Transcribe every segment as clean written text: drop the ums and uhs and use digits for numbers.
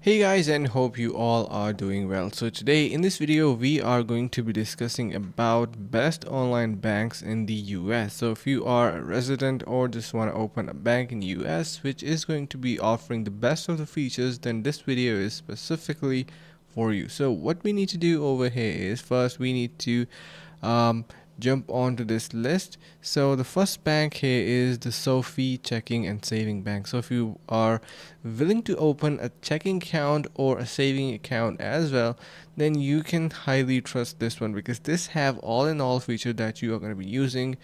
Hey guys, and hope you all are doing well. So today in this video we are going to be discussing about best online banks in the US. So if you are a resident or just want to open a bank in the US which is going to be offering the best of the features, then this video is specifically for you. So what we need to do over here is first we need to um, jump onto this list. So the first bank here is the SoFi Checking and Saving Bank. So if you are willing to open a checking account or a saving account as well, then you can highly trust this one because this have all in all feature that you are going to be using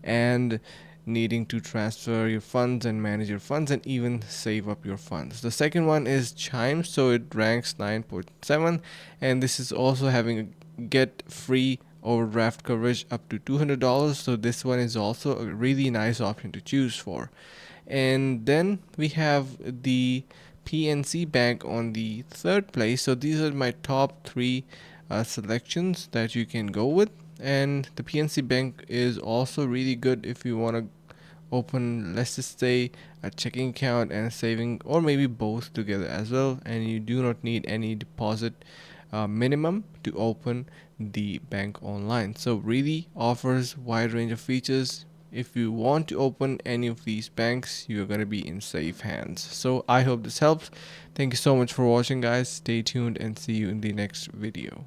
and needing to transfer your funds and manage your funds and even save up your funds. The second one is Chime, so it ranks 9.7, and this is also having a get free overdraft coverage up to $200. So this one is also a really nice option to choose for. And then we have the PNC Bank on the third place. So these are my top three selections that you can go with. And the PNC Bank is also really good if you want to open, let's just say, a checking account and a saving, or maybe both together as well, and you do not need any deposit minimum to open the bank online. So really offers wide range of features. If you want to open any of these banks, you're going to be in safe hands. So I hope this helps. Thank you so much for watching, guys. Stay tuned and see you in the next video.